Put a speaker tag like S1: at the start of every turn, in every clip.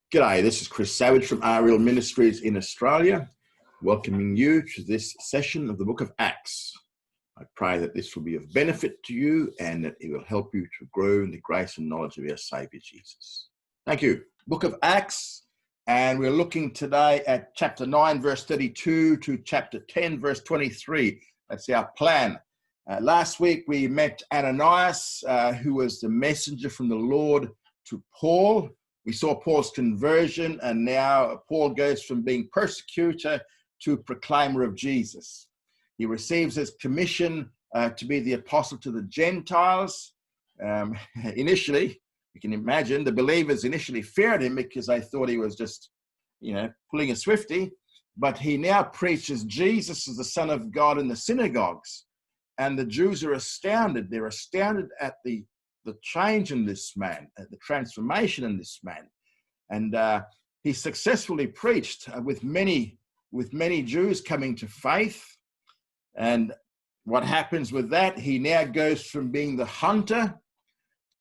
S1: G'day, this is Chris Savage from Ariel Ministries in Australia, welcoming you to this session of the book of Acts. I pray that this will be of benefit to you and that it will help you to grow in the grace and knowledge of our Saviour Jesus. Thank you. Book of Acts, and we're looking today at chapter 9, verse 32 to chapter 10, verse 23. That's our plan. Last week we met Ananias, who was the messenger from the Lord to Paul. We saw Paul's conversion, and now Paul goes from being persecutor to proclaimer of Jesus. He receives his commission to be the apostle to the Gentiles. Initially, you can imagine, the believers initially feared him because they thought he was just, pulling a Swiftie. But he now preaches Jesus as the Son of God in the synagogues. And the Jews are astounded. They're astounded at the change in this man, the transformation in this man. And he successfully preached with many Jews coming to faith. And what happens with that, he now goes from being the hunter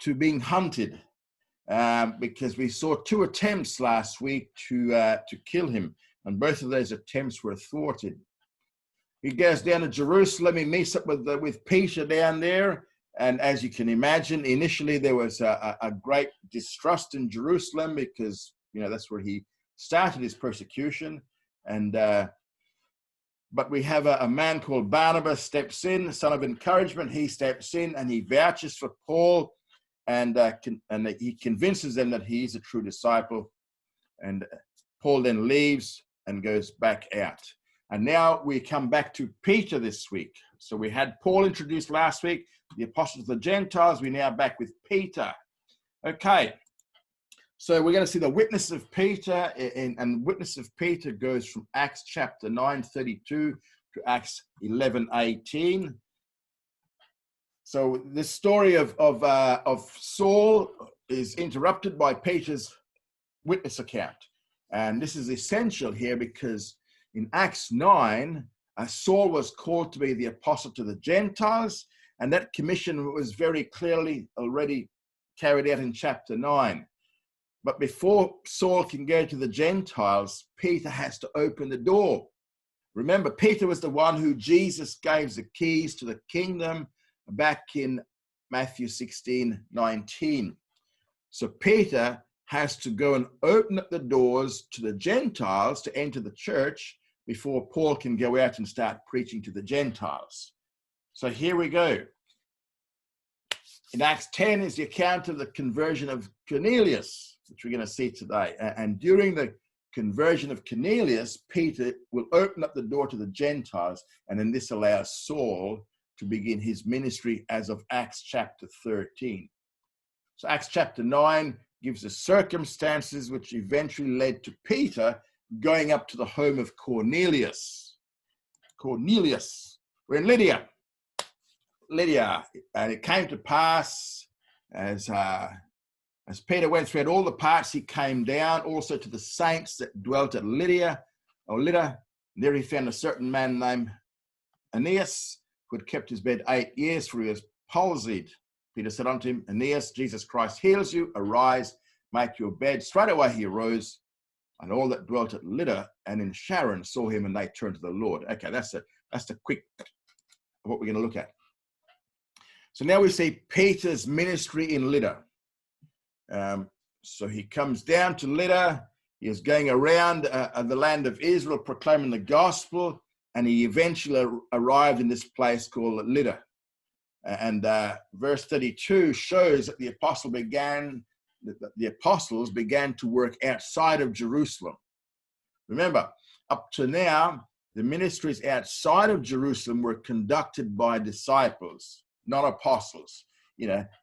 S1: to being hunted, because we saw 2 attempts last week to kill him, and both of those attempts were thwarted. He goes down to Jerusalem. He meets up with Peter down there. And as you can imagine, initially there was a great distrust in Jerusalem because, that's where he started his persecution. And but we have a man called Barnabas steps in, son of encouragement. He steps in and he vouches for Paul, and he convinces them that he is a true disciple. And Paul then leaves and goes back out. And now we come back to Peter this week. So we had Paul introduced last week, the apostles of the Gentiles. We're now back with Peter. Okay, so we're going to see the witness of Peter, and witness of Peter goes from Acts chapter 9:32 to Acts 11:18. So this story of Saul is interrupted by Peter's witness account, and this is essential here because in Acts 9, Saul was called to be the apostle to the Gentiles, and that commission was very clearly already carried out in chapter 9. But before Saul can go to the Gentiles, Peter has to open the door. Remember, Peter was the one who Jesus gave the keys to the kingdom back in Matthew 16:19. So Peter has to go and open up the doors to the Gentiles to enter the church before Paul can go out and start preaching to the Gentiles. So here we go. In Acts 10 is the account of the conversion of Cornelius, which we're going to see today. And during the conversion of Cornelius, Peter will open up the door to the Gentiles, and then this allows Saul to begin his ministry as of Acts chapter 13. So Acts chapter 9 gives the circumstances which eventually led to Peter going up to the home of Cornelius. Cornelius, we're in Lydda. And it came to pass as Peter went throughout all the parts, he came down also to the saints that dwelt at Lydda. There he found a certain man named Aeneas, who had kept his bed 8 years, for he was palsied. Peter said unto him, Aeneas, Jesus Christ heals you. Arise, make your bed. Straight away he arose, and all that dwelt at Lydda and in Sharon saw him, and they turned to the Lord. Okay, that's the quick of what we're going to look at. So now we see Peter's ministry in Lydda. So he comes down to Lydda. He is going around the land of Israel proclaiming the gospel, and he eventually arrived in this place called Lydda. And verse 32 shows that the apostles began to work outside of Jerusalem. Remember, up to now, the ministries outside of Jerusalem were conducted by disciples, not apostles,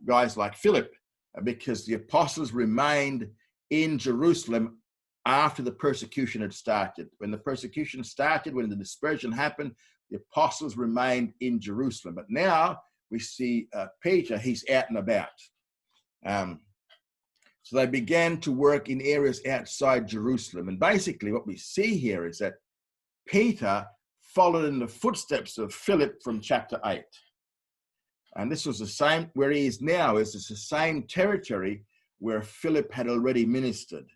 S1: guys like Philip, because the apostles remained in Jerusalem after the persecution had started. When the persecution started, when the dispersion happened, the apostles remained in Jerusalem. But now we see Peter, he's out and about. So they began to work in areas outside Jerusalem. And basically what we see here is that Peter followed in the footsteps of Philip from chapter 8. And this was the same, where he is now, is the same territory where Philip had already ministered.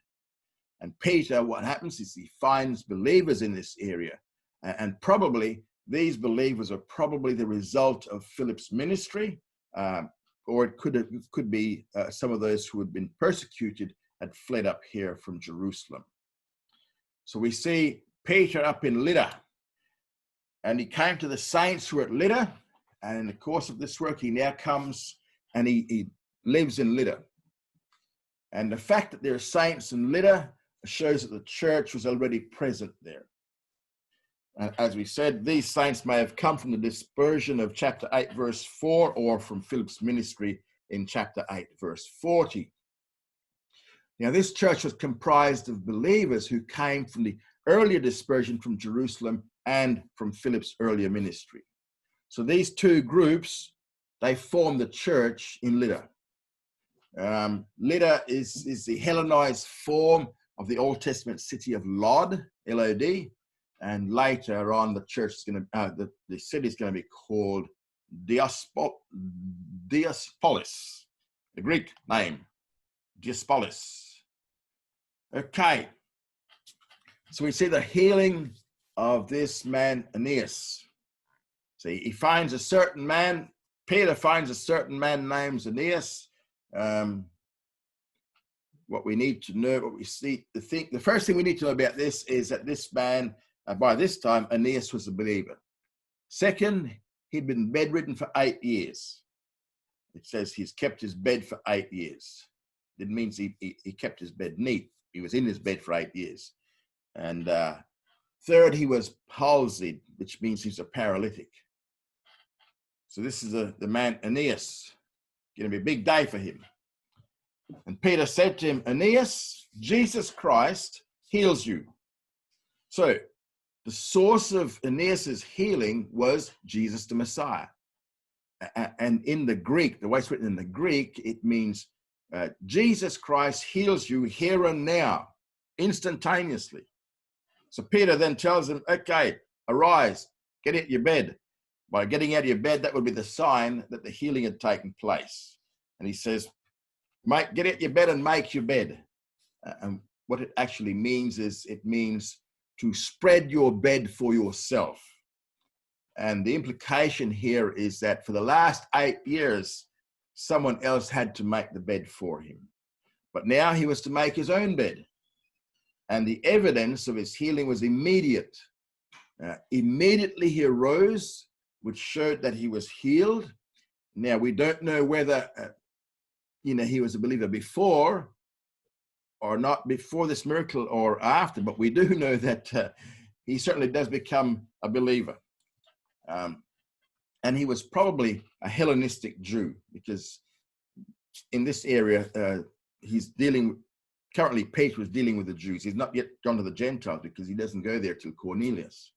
S1: And Peter, what happens is he finds believers in this area. And probably these believers are probably the result of Philip's ministry, or it could be some of those who had been persecuted had fled up here from Jerusalem. So we see Peter up in Lydda, and he came to the saints who were at Lydda, and in the course of this work, he now comes and he lives in Lydda. And the fact that there are saints in Lydda shows that the church was already present there. And as we said, these saints may have come from the dispersion of chapter 8, verse 4, or from Philip's ministry in chapter 8, verse 40. Now, this church was comprised of believers who came from the earlier dispersion from Jerusalem and from Philip's earlier ministry. So these two groups, they form the church in Lydda. Lydda is the Hellenized form of the Old Testament city of Lod, L-O-D, and later on the church is going to, the city is going to be called Diospolis, the Greek name, Diospolis. Okay, so we see the healing of this man Aeneas. So he finds a certain man, Peter finds a certain man named Aeneas. What we need to know, what we see, the first thing we need to know about this is that this man, by this time, Aeneas was a believer. Second, he'd been bedridden for 8 years. It says he's kept his bed for 8 years. It means he kept his bed neat. He was in his bed for 8 years. And third, he was palsied, which means he's a paralytic. So this is the man Aeneas. Going to be a big day for him. And Peter said to him, Aeneas, Jesus Christ heals you. So the source of Aeneas's healing was Jesus the Messiah. And in the Greek, the way it's written in the Greek, it means Jesus Christ heals you here and now, instantaneously. So Peter then tells him, okay, arise, get out of your bed. By getting out of your bed, that would be the sign that the healing had taken place. And he says, mate, get out of your bed and make your bed. And what it actually means is it means to spread your bed for yourself. And the implication here is that for the last 8 years, someone else had to make the bed for him. But now he was to make his own bed. And the evidence of his healing was immediate. Immediately he arose, which showed that he was healed. Now, we don't know whether, he was a believer before or not, before this miracle or after, but we do know that he certainly does become a believer. And he was probably a Hellenistic Jew, because in this area, currently Peter was dealing with the Jews. He's not yet gone to the Gentiles because he doesn't go there till Cornelius.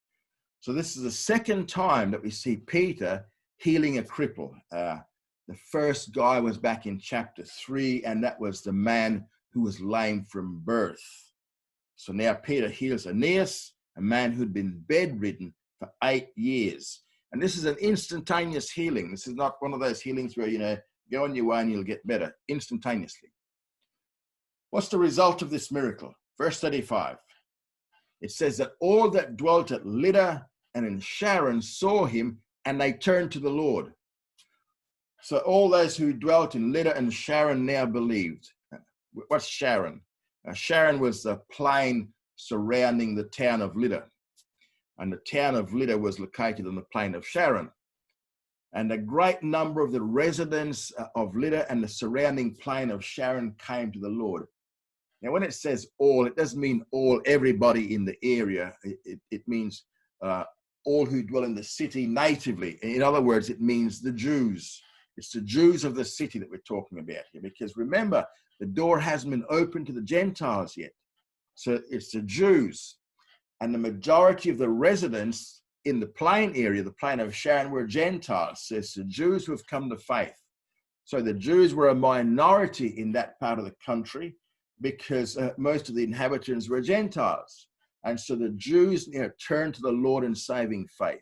S1: So this is the second time that we see Peter healing a cripple. The first guy was back in chapter 3, and that was the man who was lame from birth. So now Peter heals Aeneas, a man who'd been bedridden for 8 years. And this is an instantaneous healing. This is not one of those healings where, go on your way and you'll get better, instantaneously. What's the result of this miracle? Verse 35. It says that all that dwelt at Lydda and in Sharon saw him, and they turned to the Lord. So all those who dwelt in Lydda and Sharon now believed. What's Sharon? Sharon was the plain surrounding the town of Lydda. And the town of Lydda was located on the plain of Sharon. And a great number of the residents of Lydda and the surrounding plain of Sharon came to the Lord. Now, when it says all, it doesn't mean everybody in the area. It means all who dwell in the city natively. In other words, it means the Jews. It's the Jews of the city that we're talking about here, because remember, the door hasn't been opened to the Gentiles yet. So it's the Jews. And the majority of the residents in the plain area, the plain of Sharon, were Gentiles. So it's the Jews who have come to faith. So the Jews were a minority in that part of the country, because most of the inhabitants were Gentiles. And so the Jews turned to the Lord in saving faith.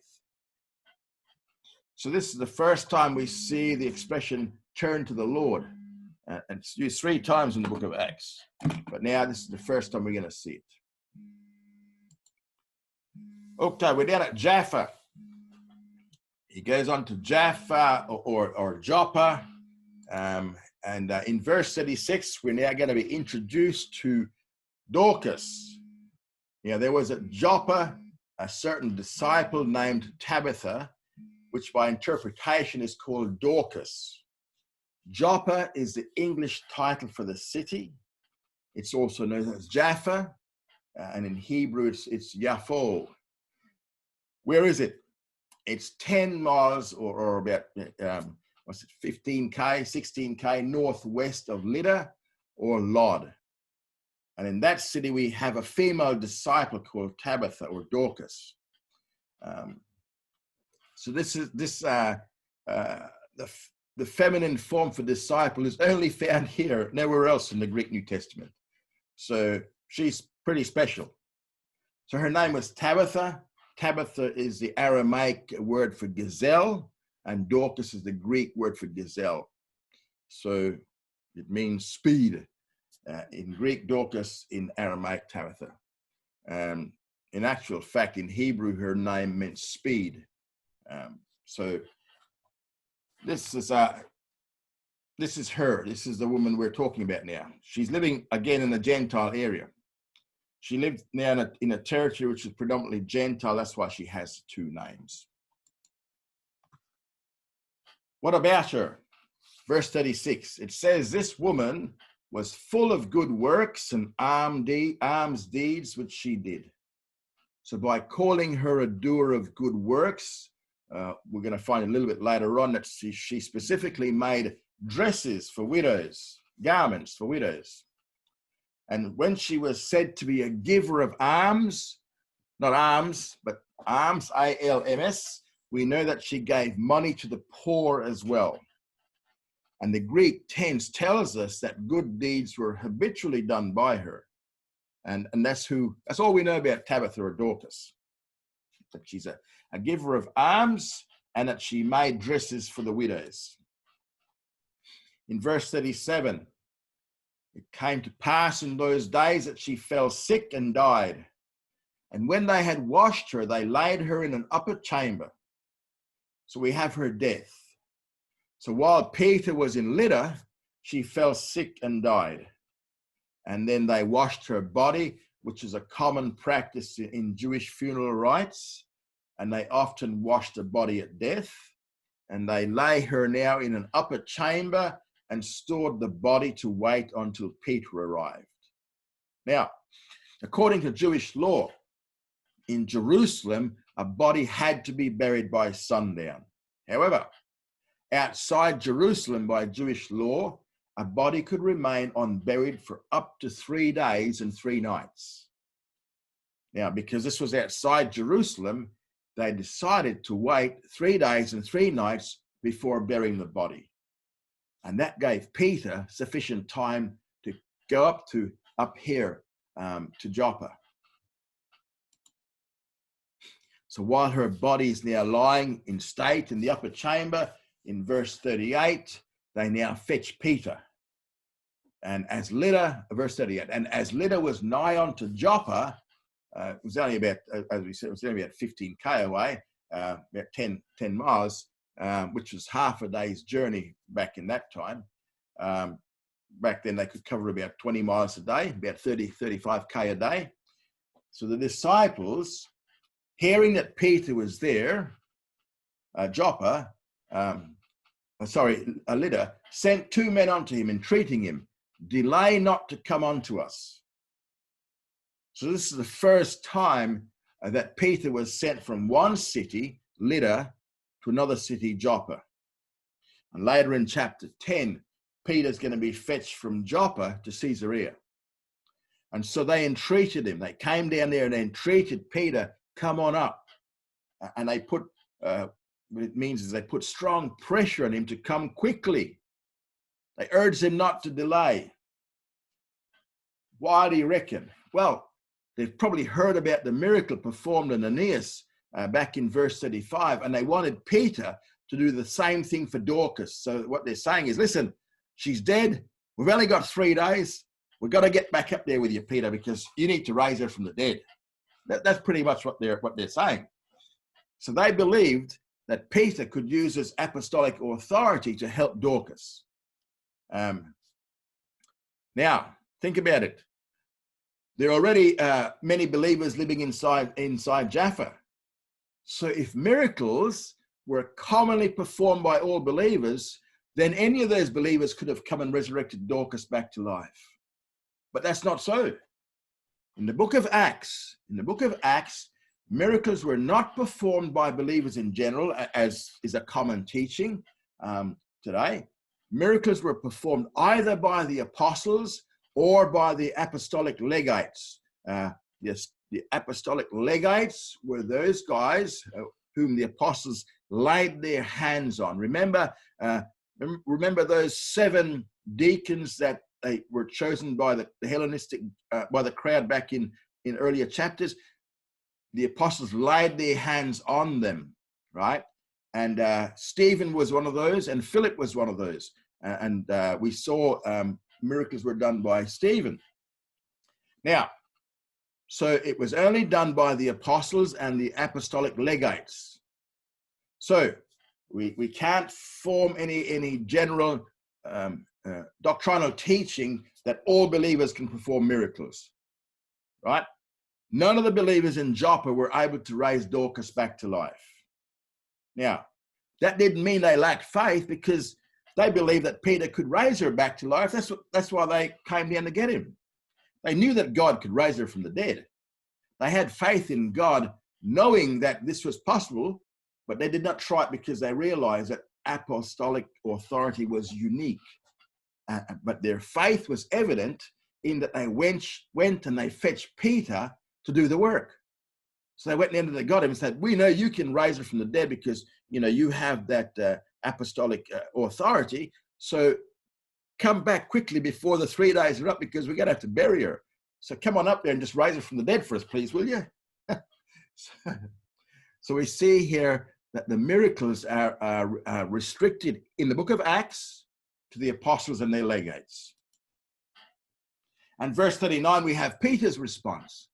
S1: So this is the first time we see the expression turn to the Lord. And it's used 3 times in the book of Acts. But now this is the first time we're going to see it. Okay, we're down at Jaffa. He goes on to Jaffa or Joppa. And in verse 36, we're now going to be introduced to Dorcas. There was at Joppa a certain disciple named Tabitha, which by interpretation is called Dorcas. Joppa is the English title for the city. It's also known as Jaffa, and in Hebrew it's Jaffa. Where is it? It's 10 miles or about 15K, 16K northwest of Lydda or Lydda. And in that city, we have a female disciple called Tabitha or Dorcas. So the feminine form for disciple is only found here, nowhere else in the Greek New Testament. So she's pretty special. So her name was Tabitha. Tabitha is the Aramaic word for gazelle, and Dorcas is the Greek word for gazelle. So it means speed. In Greek, Dorcas, in Aramaic, Tabitha. In actual fact, in Hebrew, her name meant speed. So this is her. This is the woman we're talking about now. She's living again in the Gentile area. She lived now in a territory which is predominantly Gentile. That's why she has two names. What about her? Verse 36, it says, this woman was full of good works and alms deeds which she did. So by calling her a doer of good works, we're going to find a little bit later on that she specifically made dresses for widows, garments for widows. And when she was said to be a giver of alms, not alms, but alms, A-L-M-S, we know that she gave money to the poor as well. And the Greek tense tells us that good deeds were habitually done by her. And that's all we know about Tabitha or Dorcas. That she's a giver of alms and that she made dresses for the widows. In verse 37, it came to pass in those days that she fell sick and died. And when they had washed her, they laid her in an upper chamber. So we have her death. So while Peter was in Lydda, she fell sick and died. And then they washed her body, which is a common practice in Jewish funeral rites. And they often washed the body at death. And they lay her now in an upper chamber and stored the body to wait until Peter arrived. Now, according to Jewish law, in Jerusalem, a body had to be buried by sundown. However, outside Jerusalem by Jewish law, a body could remain unburied for up to 3 days and 3 nights. Now, because this was outside Jerusalem, they decided to wait 3 days and 3 nights before burying the body. And that gave Peter sufficient time to go up here to Joppa. So while her body is now lying in state in the upper chamber, in verse 38, they now fetch Peter. And as Lydda, verse 38, and as Lydda was nigh unto Joppa, it was only about, as we said, it was only about 15K away, about 10 miles, which was half a day's journey back in that time. Back then they could cover about 20 miles a day, about 35K a day. So the disciples, hearing that Peter was there, Joppa, Lydda, sent 2 men unto him, entreating him, delay not to come unto us. So this is the first time that Peter was sent from one city, Lydda, to another city, Joppa. And later in chapter 10, Peter's going to be fetched from Joppa to Caesarea. And so they entreated him. They came down there and they entreated Peter, come on up. And they put, what it means is they put strong pressure on him to come quickly. They urged him not to delay. Why do you reckon? Well, they've probably heard about the miracle performed in Aeneas back in verse 35, and they wanted Peter to do the same thing for Dorcas. So what they're saying is, listen, she's dead. We've only got 3 days. we've got to get back up there with you, Peter, because you need to raise her from the dead. That's pretty much what they're saying. So they believed that Peter could use his apostolic authority to help Dorcas. Now, think about it. There are already many believers living inside Jaffa. So if miracles were commonly performed by all believers, then any of those believers could have come and resurrected Dorcas back to life. But that's not so. In the book of Acts, miracles were not performed by believers in general, as is a common teaching today. Miracles were performed either by the apostles or by the apostolic legates. Yes, the apostolic legates were those guys whom the apostles laid their hands on. Remember those 7 deacons that they were chosen by the Hellenistic, by the crowd back in earlier chapters. The apostles laid their hands on them, right? And Stephen was one of those, and Philip was one of those. And we saw miracles were done by Stephen. Now, so it was only done by the apostles and the apostolic legates. So we can't form any general doctrinal teaching that all believers can perform miracles, right? None of the believers in Joppa were able to raise Dorcas back to life. Now, that didn't mean they lacked faith, because they believed that Peter could raise her back to life. That's why they came down to get him. They knew that God could raise her from the dead. They had faith in God, knowing that this was possible, but they did not try it because they realized that apostolic authority was unique. But their faith was evident in that they went and they fetched Peter to do the work. So they went and they got him and said, we know you can raise her from the dead because, you have that apostolic authority. So come back quickly before the 3 days are up, because we're going to have to bury her. So come on up there and just raise her from the dead for us, please, will you? So we see here that the miracles are restricted in the book of Acts to the apostles and their legates. And verse 39, we have Peter's response.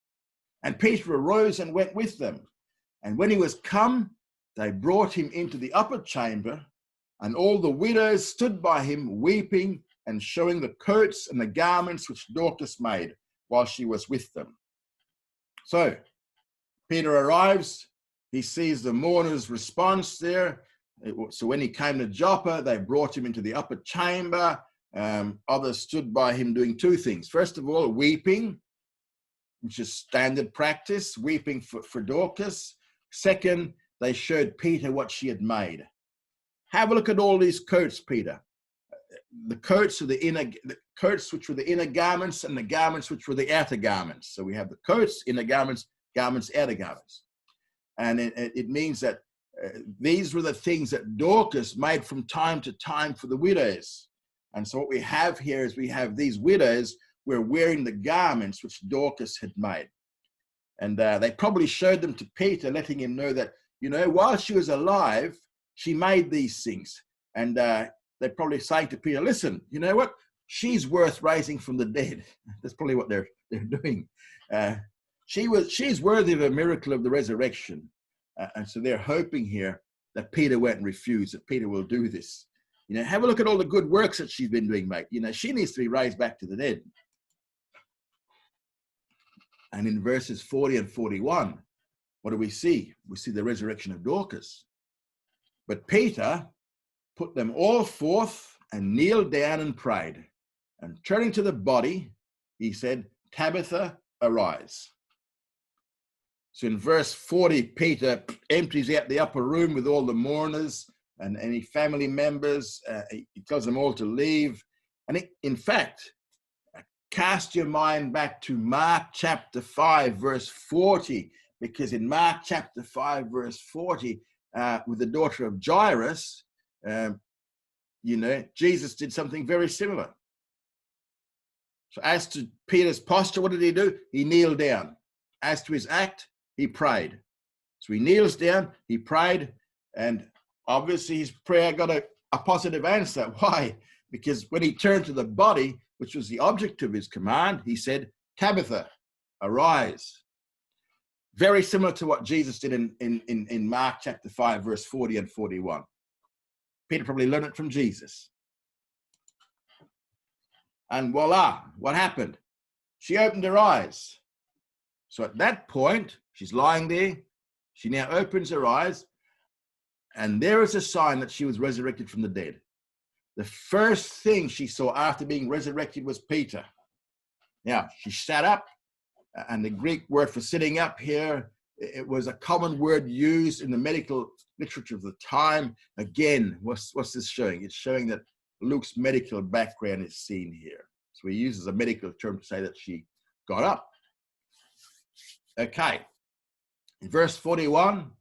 S1: And Peter arose and went with them. And when he was come, they brought him into the upper chamber, and all the widows stood by him, weeping and showing the coats and the garments which Dorcas made while she was with them. So Peter arrives. He sees the mourners' response there. So when he came to Joppa, they brought him into the upper chamber. Others stood by him doing 2 things. First of all, weeping, which is standard practice, weeping for Dorcas. Second, they showed Peter what she had made. Have a look at all these coats, Peter. The coats are the coats which were the inner garments, and the garments which were the outer garments. So we have the coats, inner garments, outer garments. And it means that these were the things that Dorcas made from time to time for the widows. And so what we have here is we have these widows were wearing the garments which Dorcas had made. And they probably showed them to Peter, letting him know that, while she was alive, she made these things. And they're probably saying to Peter, listen, you know what? She's worth raising from the dead. That's probably what they're doing. She's worthy of a miracle of the resurrection. And so they're hoping here that Peter won't refuse, that Peter will do this. Have a look at all the good works that she's been doing, mate. She needs to be raised back to the dead. And in verses 40 and 41, what do we see? We see the resurrection of Dorcas. But Peter put them all forth and kneeled down and prayed. And turning to the body, he said, Tabitha, arise. So in verse 40, Peter empties out the upper room with all the mourners and any family members. He tells them all to leave. And in fact, cast your mind back to Mark chapter 5, verse 40, because in Mark chapter 5, verse 40, with the daughter of Jairus, Jesus did something very similar. So as to Peter's posture, what did he do? He kneeled down. As to his act, he prayed. So he kneels down, he prayed, and obviously his prayer got a positive answer. Why? Because when he turned to the body, which was the object of his command, he said, Tabitha, arise. Very similar to what Jesus did in Mark chapter 5, verse 40 and 41. Peter probably learned it from Jesus. And voila, what happened? She opened her eyes. So at that point, she's lying there. She now opens her eyes, and there is a sign that she was resurrected from the dead. The first thing she saw after being resurrected was Peter. Now, she sat up, and the Greek word for sitting up here, it was a common word used in the medical literature of the time. Again, what's this showing? It's showing that Luke's medical background is seen here. So he uses a medical term to say that she got up. Okay. In verse 41,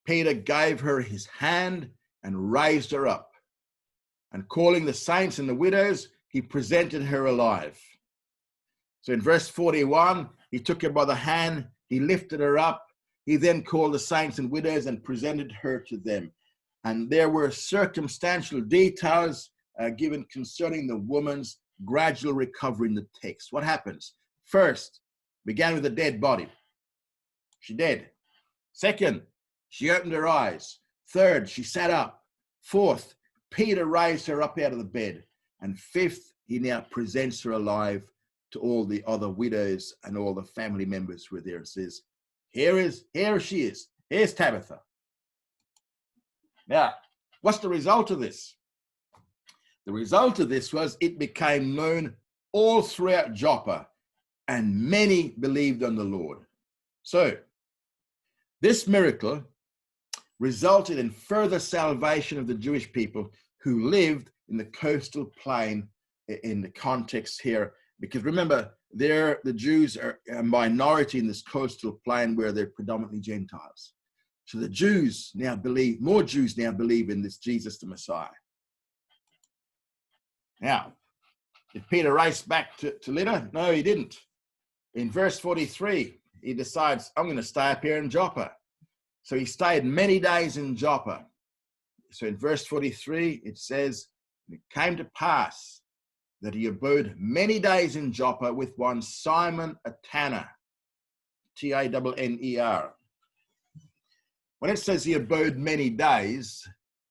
S1: Peter gave her his hand and raised her up. And calling the saints and the widows, he presented her alive. So in verse 41, he took her by the hand, he lifted her up. He then called the saints and widows and presented her to them. And there were circumstantial details given concerning the woman's gradual recovery in the text. What happens? First, began with a dead body. She dead. Second, she opened her eyes. Third, she sat up. Fourth, Peter raised her up out of the bed. And fifth, he now presents her alive to all the other widows and all the family members who were there. It says, here she is. Here's Tabitha. Now, what's the result of this? The result of this was it became known all throughout Jaffa, and many believed on the Lord. So, this miracle resulted in further salvation of the Jewish people who lived in the coastal plain in the context here. Because remember, the Jews are a minority in this coastal plain where they're predominantly Gentiles. So the Jews now believe, more Jews now believe in this Jesus the Messiah. Now, did Peter race back to Lydda? No, he didn't. In verse 43, he decides, I'm going to stay up here in Jaffa. So he stayed many days in Jaffa. So in verse 43, it says, it came to pass that he abode many days in Jaffa with one Simon a tanner, Tanner. When it says he abode many days,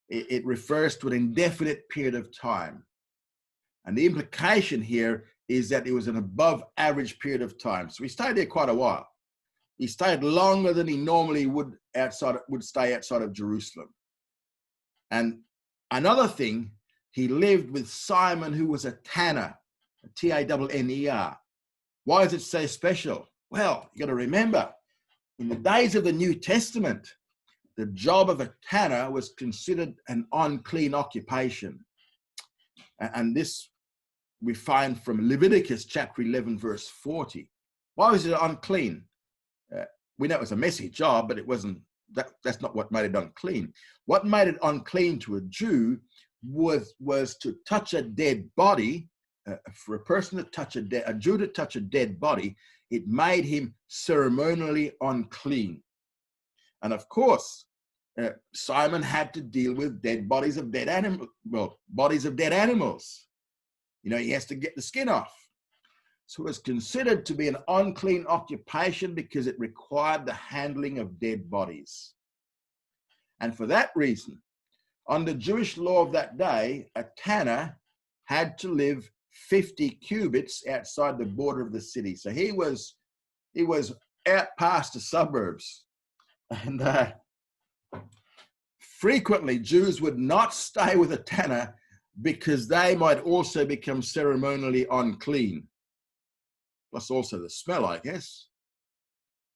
S1: it refers to an indefinite period of time. And the implication here is that it was an above average period of time. So he stayed there quite a while. He stayed longer than he normally would stay outside of Jerusalem. And another thing, he lived with Simon, who was a tanner, Tanner. Why is it so special? Well, you got to remember, in the days of the New Testament, the job of a tanner was considered an unclean occupation. And this we find from Leviticus chapter 11, verse 40. Why was it unclean? We know it was a messy job, but it wasn't. That's not what made it unclean. What made it unclean to a Jew was to touch a dead body. For a person to touch a Jew to touch a dead body, it made him ceremonially unclean. And of course, Simon had to deal with dead bodies of dead animals. Well, bodies of dead animals. You know, he has to get the skin off. So it was considered to be an unclean occupation because it required the handling of dead bodies. And for that reason, under Jewish law of that day, a tanner had to live 50 cubits outside the border of the city. So he was out past the suburbs. And frequently, Jews would not stay with a tanner because they might also become ceremonially unclean. Plus also the smell, I guess.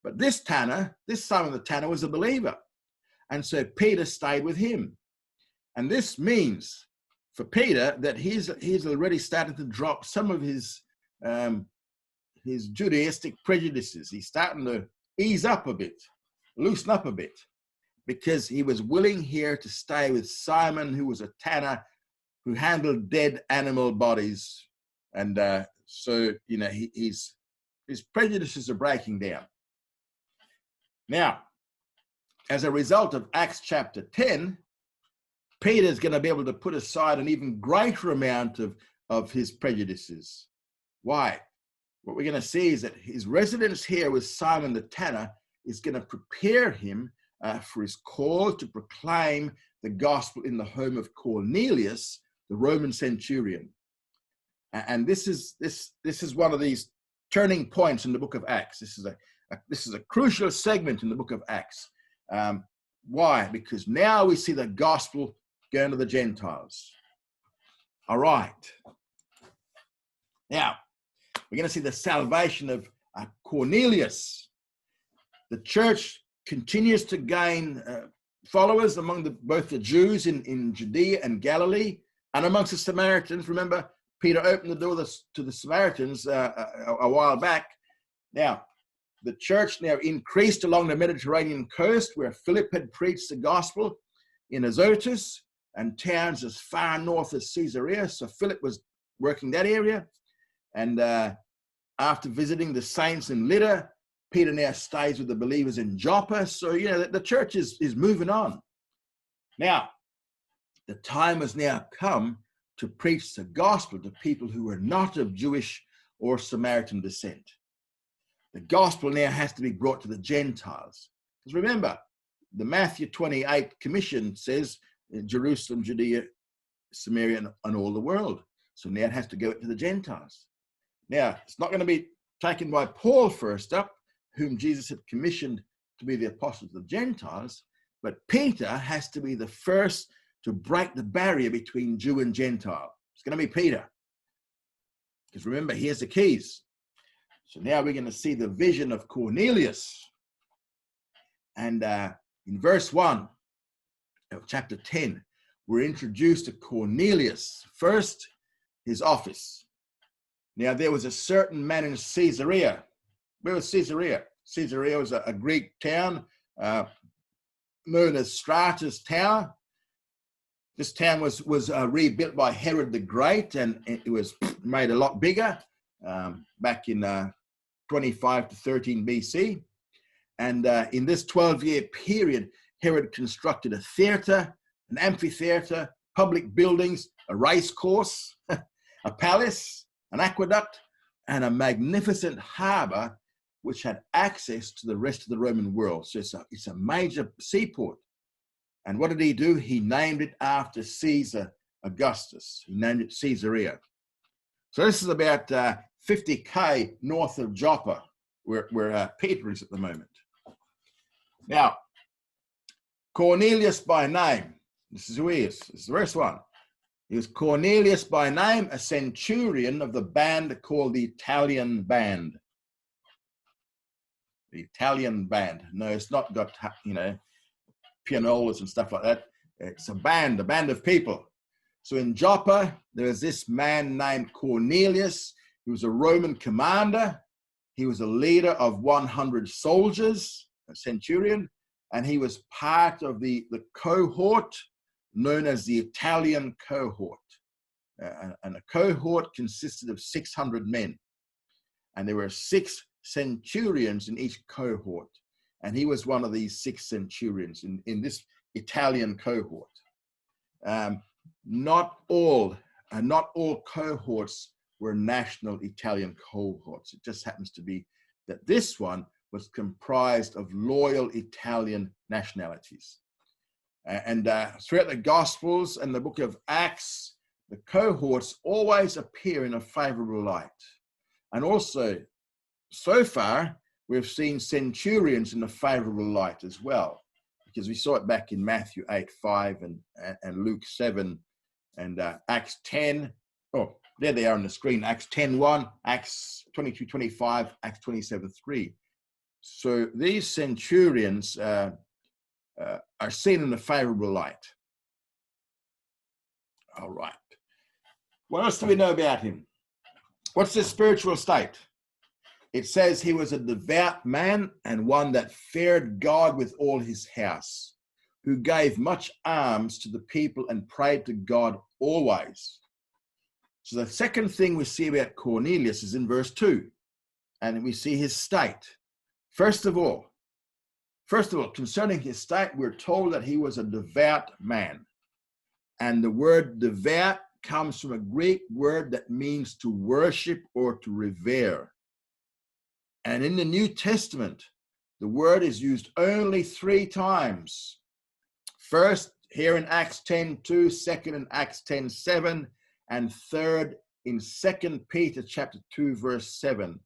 S1: But this tanner, this Simon the tanner, was a believer. And so Peter stayed with him. And this means for Peter that he's already started to drop some of his Judaistic prejudices. He's starting to ease up a bit, loosen up a bit, because he was willing here to stay with Simon, who was a tanner, who handled dead animal bodies. And so, you know, his prejudices are breaking down. Now, as a result of Acts chapter 10, Peter's going to be able to put aside an even greater amount of of his prejudices. Why? What we're going to see is that his residence here with Simon the tanner is going to prepare him for his call to proclaim the gospel in the home of Cornelius, the Roman centurion. And this is one of these turning points in the book of Acts. This is a crucial segment in the book of Acts. Why? Because now we see the gospel going to the Gentiles. All right. Now, we're going to see the salvation of Cornelius. The church continues to gain followers among both the Jews in Judea and Galilee and amongst the Samaritans. Remember, Peter opened the door to the Samaritans a while back. Now, the church now increased along the Mediterranean coast where Philip had preached the gospel in Azotus and towns as far north as Caesarea. So Philip was working that area. And after visiting the saints in Lydda, Peter now stays with the believers in Jaffa. So, the church is moving on. Now, the time has now come to preach the gospel to people who are not of Jewish or Samaritan descent. The gospel now has to be brought to the Gentiles. Because remember, the Matthew 28 commission says Jerusalem, Judea, Samaria, and all the world. So now it has to go to the Gentiles. Now, it's not going to be taken by Paul first up, whom Jesus had commissioned to be the apostle of the Gentiles, but Peter has to be the first to break the barrier between Jew and Gentile. It's going to be Peter. Because remember, here's the keys. So now we're going to see the vision of Cornelius. And in verse 1 of chapter 10, we're introduced to Cornelius. First, his office. Now, there was a certain man in Caesarea. Where was Caesarea? Caesarea was a Greek town known as Strata's Tower. This town was rebuilt by Herod the Great, and it was made a lot bigger back in 25 to 13 BC. And in this 12-year period, Herod constructed a theater, an amphitheater, public buildings, a race course, a palace, an aqueduct, and a magnificent harbor which had access to the rest of the Roman world. So it's a major seaport. And what did he do? He named it after Caesar Augustus. He named it Caesarea. So this is about 50k north of Jaffa, where Peter is at the moment. Now, Cornelius by name. This is who he is. This is verse 1. He was Cornelius by name, a centurion of the band called the Italian band. The Italian band. No, it's not got, pianolas and stuff like that. It's a band of people. So in Joppa, there was this man named Cornelius. He was a Roman commander. He was a leader of 100 soldiers, a centurion, and he was part of the cohort known as the Italian cohort. And a cohort consisted of 600 men. And there were 6 centurions in each cohort. And he was one of these 6 centurions in this Italian cohort. Not all cohorts were national Italian cohorts. It just happens to be that this one was comprised of loyal Italian nationalities. And throughout the Gospels and the book of Acts, the cohorts always appear in a favorable light. And also, so far, we've seen centurions in a favorable light as well, because we saw it back in Matthew 8:5 and Luke 7 and Acts 10. Oh, there they are on the screen. Acts 10:1, Acts 22:25, Acts 27:3. So these centurions are seen in a favorable light. All right. What else do we know about him? What's his spiritual state? It says he was a devout man and one that feared God with all his house, who gave much alms to the people and prayed to God always. So the second thing we see about Cornelius is in verse 2, and we see his state. First of all, concerning his state, we're told that he was a devout man. And the word devout comes from a Greek word that means to worship or to revere. And in the New Testament, the word is used only 3 times. First, here in Acts 10:2, second in Acts 10:7, and third in 2 Peter chapter 2, verse 7.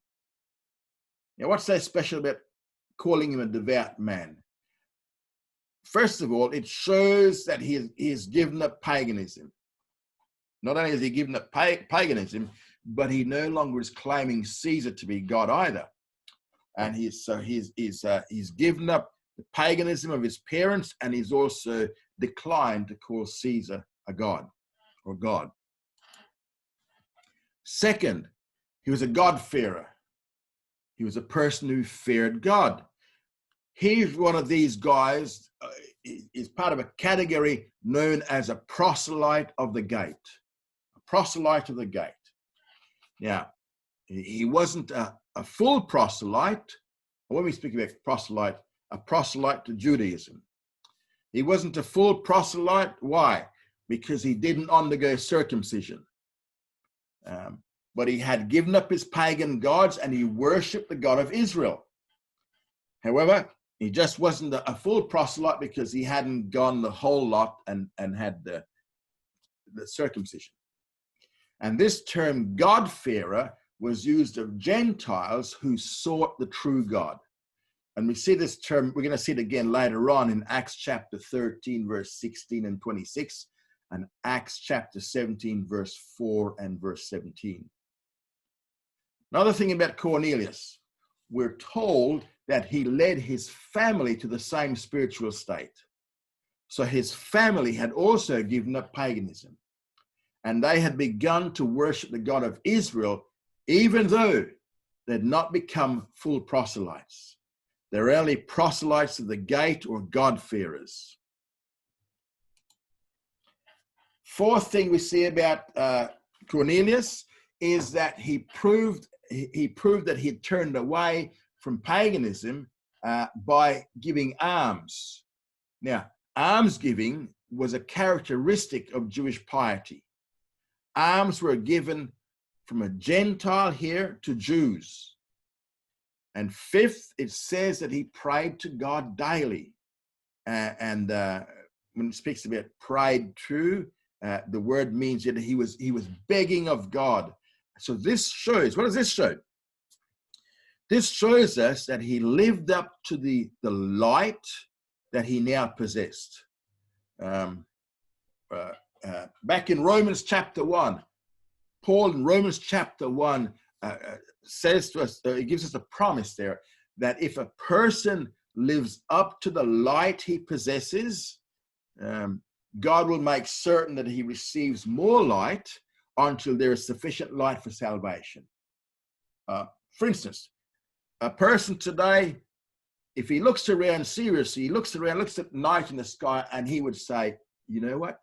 S1: Now, what's so special about calling him a devout man? First of all, it shows that he has given up paganism. Not only has he given up paganism, but he no longer is claiming Caesar to be God either. And he's given up the paganism of his parents, and he's also declined to call Caesar a god or God. Second, he was a God-fearer. He was a person who feared God. He's one of these guys, is part of a category known as a proselyte of the gate. A proselyte of the gate. Now, he wasn't a full proselyte. When we speak about proselyte, a proselyte to Judaism. He wasn't a full proselyte. Why? Because he didn't undergo circumcision. But he had given up his pagan gods and he worshipped the God of Israel. However, he just wasn't a full proselyte because he hadn't gone the whole lot and had the circumcision. And this term God-fearer was used of Gentiles who sought the true God. And we see this term, we're going to see it again later on in Acts chapter 13, verse 16 and 26, and Acts chapter 17, verse 4 and verse 17. Another thing about Cornelius, we're told that he led his family to the same spiritual state. So his family had also given up paganism, and they had begun to worship the God of Israel, even though they had not become full proselytes. They're only proselytes of the gate or God-fearers. Fourth thing we see about Cornelius is that he proved that he had turned away from paganism by giving alms. Now, alms giving was a characteristic of Jewish piety. Alms were given from a Gentile here to Jews. And fifth, it says that he prayed to God daily. And when it speaks about prayed to, the word means that he was begging of God. So this shows, what does this show? This shows us that he lived up to the light that he now possessed. Back in Romans chapter 1, Paul in Romans chapter 1 says to us, he gives us a promise there, that if a person lives up to the light he possesses, God will make certain that he receives more light until there is sufficient light for salvation. For instance, a person today, if he looks around seriously, he looks at night in the sky, and he would say, you know what?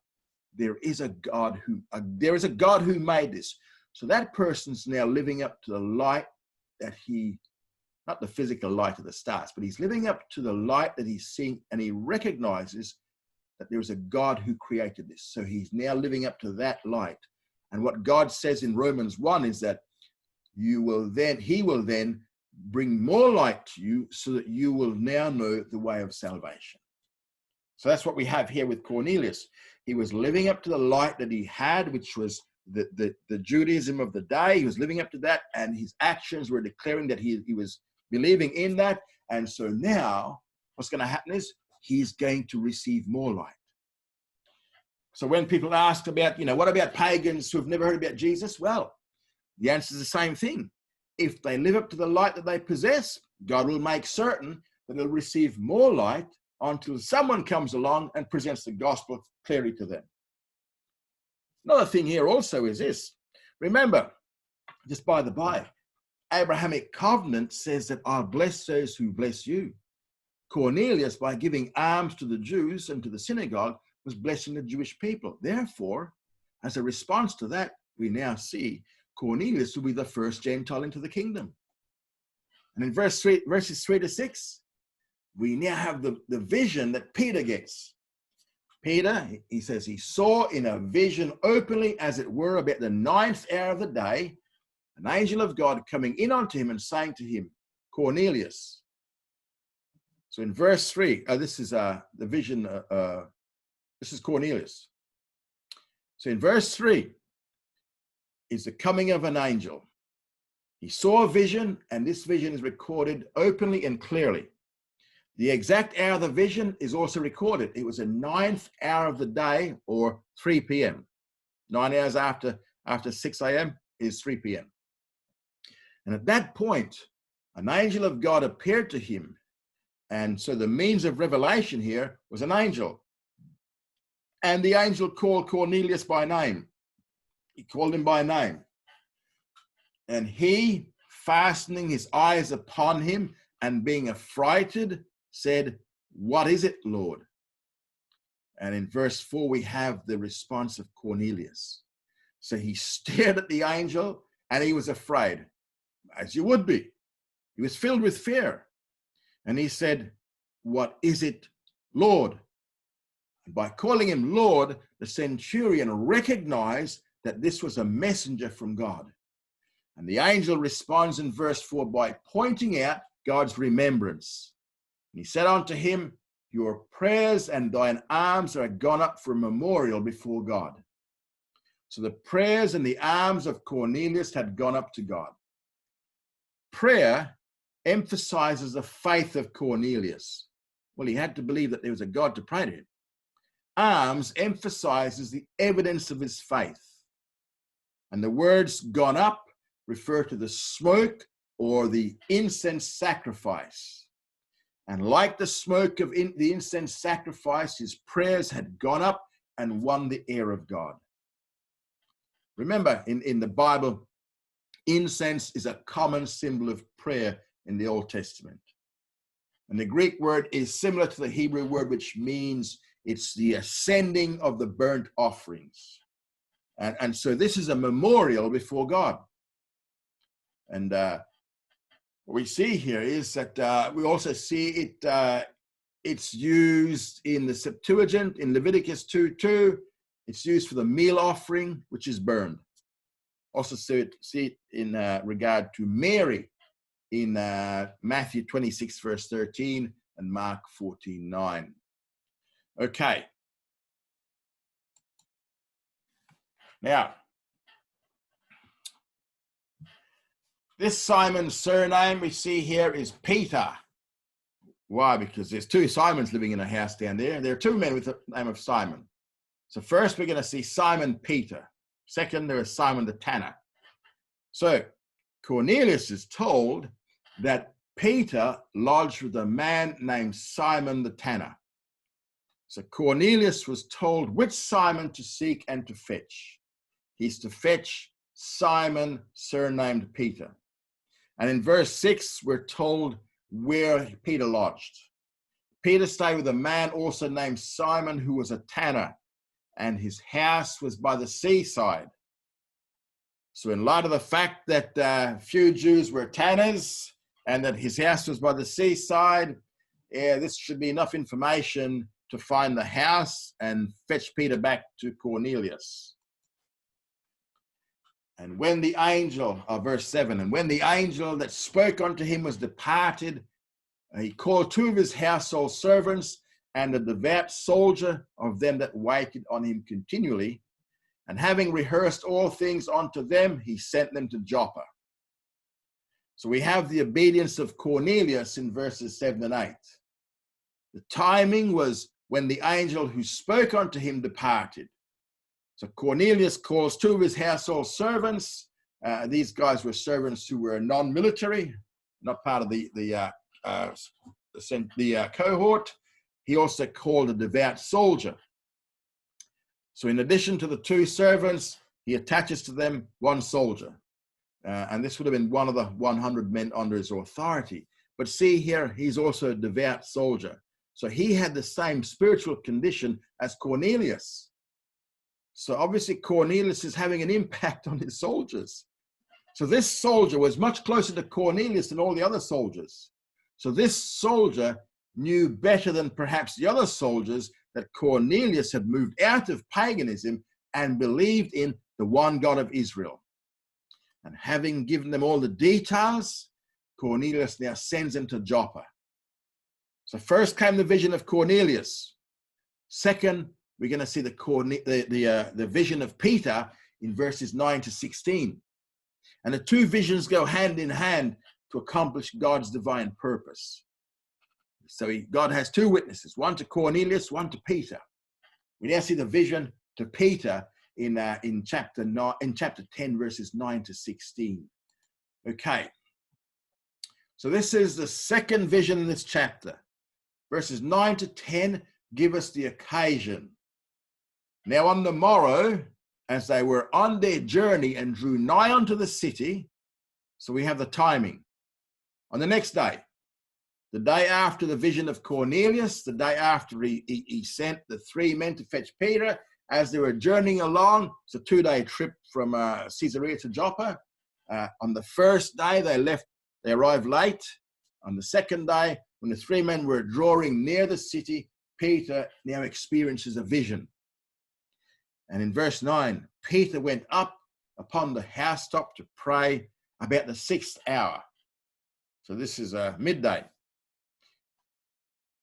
S1: There is a God who made this. So that person's now living up to the light that not the physical light of the stars, but he's living up to the light that he's seeing, and he recognizes that there is a God who created this. So he's now living up to that light. And what God says in Romans 1 is that he will then bring more light to you so that you will now know the way of salvation. So that's what we have here with Cornelius. He was living up to the light that he had, which was the Judaism of the day. He was living up to that, and his actions were declaring that he was believing in that. And so now what's going to happen is he's going to receive more light. So when people ask about, what about pagans who have never heard about Jesus? Well, the answer is the same thing. If they live up to the light that they possess, God will make certain that they'll receive more light until someone comes along and presents the gospel clearly to them. Another thing here also is this. Remember, just by the by, Abrahamic covenant says that I'll bless those who bless you. Cornelius, by giving alms to the Jews and to the synagogue, was blessing the Jewish people. Therefore, as a response to that, we now see Cornelius will be the first Gentile into the kingdom. And in verses 3 to 6, we now have the vision that Peter gets. Peter, he says, he saw in a vision openly, as it were, about the 9th hour of the day, an angel of God coming in unto him and saying to him, Cornelius. So in verse 3, this is the vision, this is Cornelius. So in verse 3 is the coming of an angel. He saw a vision, and this vision is recorded openly and clearly. The exact hour of the vision is also recorded. It was the 9th hour of the day, or 3 p.m. 9 hours after 6 a.m. is 3 p.m. And at that point, an angel of God appeared to him. And so the means of revelation here was an angel. And the angel called Cornelius by name. He called him by name. And he, fastening his eyes upon him and being affrighted, said, what is it, Lord? And in verse 4, we have the response of Cornelius. So he stared at the angel and he was afraid, as you would be. He was filled with fear. And he said, what is it, Lord? And by calling him Lord, the centurion recognized that this was a messenger from God. And the angel responds in verse 4 by pointing out God's remembrance. And he said unto him, your prayers and thine alms are gone up for a memorial before God. So the prayers and the alms of Cornelius had gone up to God. Prayer emphasizes the faith of Cornelius. Well, he had to believe that there was a God to pray to him. Alms emphasizes the evidence of his faith. And the words gone up refer to the smoke or the incense sacrifice. And like the smoke of the incense sacrifice, his prayers had gone up and won the ear of God. Remember, in the Bible, incense is a common symbol of prayer in the Old Testament. And the Greek word is similar to the Hebrew word, which means it's the ascending of the burnt offerings. And so this is a memorial before God. And what we see here is that we also see it's used in the Septuagint, in Leviticus 2:2. It's used for the meal offering, which is burned. Also see it in regard to Mary in Matthew 26, verse 13, and Mark 14:9. Okay. Now, this Simon's surname we see here is Peter. Why? Because there's two Simons living in a house down there. There are two men with the name of Simon. So first we're going to see Simon Peter. Second, there is Simon the tanner. So Cornelius is told that Peter lodged with a man named Simon the tanner. So Cornelius was told which Simon to seek and to fetch. He's to fetch Simon, surnamed Peter. And in verse 6, we're told where Peter lodged. Peter stayed with a man also named Simon, who was a tanner, and his house was by the seaside. So in light of the fact that few Jews were tanners and that his house was by the seaside, this should be enough information to find the house and fetch Peter back to Cornelius. And when the angel, verse 7, and when the angel that spoke unto him was departed, he called two of his household servants and a devout soldier of them that waited on him continually. And having rehearsed all things unto them, he sent them to Jaffa. So we have the obedience of Cornelius in verses 7 and 8. The timing was when the angel who spoke unto him departed. So Cornelius calls two of his household servants. These guys were servants who were non-military, not part of the cohort. He also called a devout soldier. So in addition to the two servants, he attaches to them one soldier. And this would have been one of the 100 men under his authority. But see here, he's also a devout soldier. So he had the same spiritual condition as Cornelius. So obviously Cornelius is having an impact on his soldiers. So this soldier was much closer to Cornelius than all the other soldiers. So this soldier knew better than perhaps the other soldiers that Cornelius had moved out of paganism and believed in the one God of Israel. And having given them all the details, Cornelius now sends them to Jaffa. So first came the vision of Cornelius. Second, we're going to see the vision of Peter in verses 9 to 16. And the two visions go hand in hand to accomplish God's divine purpose. So God has two witnesses, one to Cornelius, one to Peter. We now see the vision to Peter in chapter 10, verses 9 to 16. Okay. So this is the second vision in this chapter. Verses 9 to 10 give us the occasion. Now on the morrow, as they were on their journey and drew nigh unto the city, so we have the timing. On the next day, the day after the vision of Cornelius, the day after he sent the three men to fetch Peter, as they were journeying along, it's a 2-day trip from Caesarea to Jaffa. On the first day, they arrived late. On the second day, when the three men were drawing near the city, Peter now experiences a vision. And in verse 9, Peter went up upon the housetop to pray about the 6th hour. So this is midday.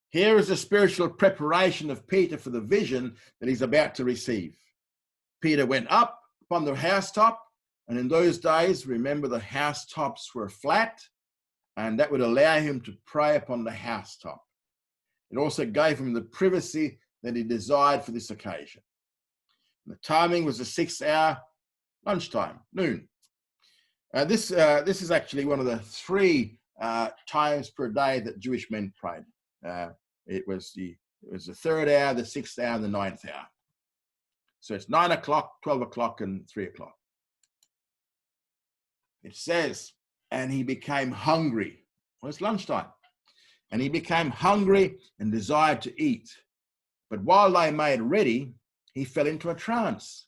S1: Here is the spiritual preparation of Peter for the vision that he's about to receive. Peter went up upon the housetop, and in those days, remember, the housetops were flat, and that would allow him to pray upon the housetop. It also gave him the privacy that he desired for this occasion. And the timing was the 6th hour, lunchtime, noon. This is actually one of the 3 times per day that Jewish men prayed. It was the 3rd hour, the 6th hour, and the 9th hour. So it's 9 o'clock, 12 o'clock, and 3 o'clock. It says, and he became hungry. Well, it's lunchtime. And he became hungry and desired to eat. But while they made ready, he fell into a trance.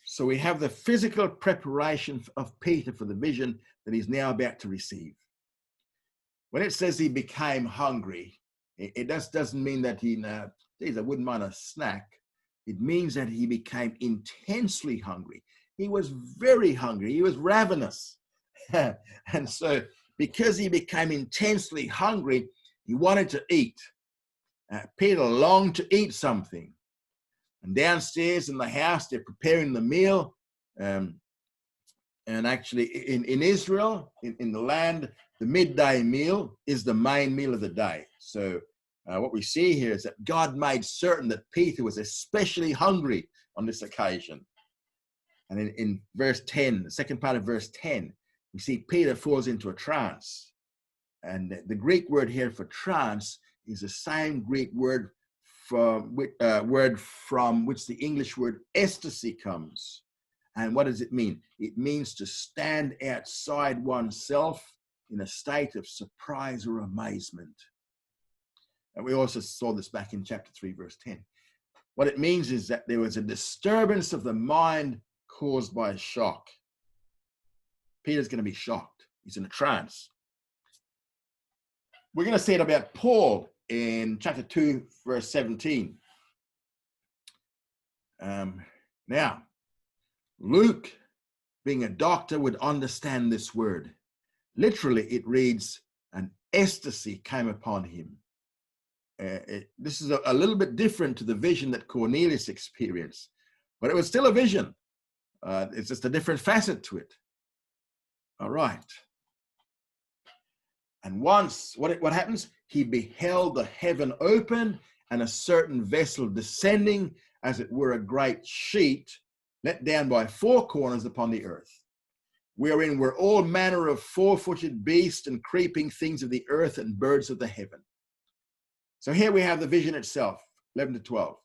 S1: So we have the physical preparation of Peter for the vision that he's now about to receive. When it says he became hungry, it just doesn't mean that geez, I wouldn't mind a snack. It means that he became intensely hungry. He was very hungry. He was ravenous. And so because he became intensely hungry, he wanted to eat. Peter longed to eat something. And downstairs in the house, they're preparing the meal. And actually in Israel, in the land, the midday meal is the main meal of the day. So what we see here is that God made certain that Peter was especially hungry on this occasion. And in verse 10, the second part of verse 10, we see Peter falls into a trance. And the Greek word here for trance is the same Greek word from which the English word ecstasy comes. And what does it mean? It means to stand outside oneself in a state of surprise or amazement. And we also saw this back in chapter 3, verse 10. What it means is that there was a disturbance of the mind caused by a shock. Peter's going to be shocked. He's in a trance. We're going to see it about Paul in chapter 2, verse 17. Now, Luke, being a doctor, would understand this word. Literally, it reads, an ecstasy came upon him. This is a little bit different to the vision that Cornelius experienced, but it was still a vision. It's just a different facet to it. All right. And once, what happens? He beheld the heaven open and a certain vessel descending, as it were a great sheet, let down by 4 corners upon the earth, wherein were all manner of 4-footed beasts and creeping things of the earth and birds of the heaven. So here we have the vision itself, 11 to 12.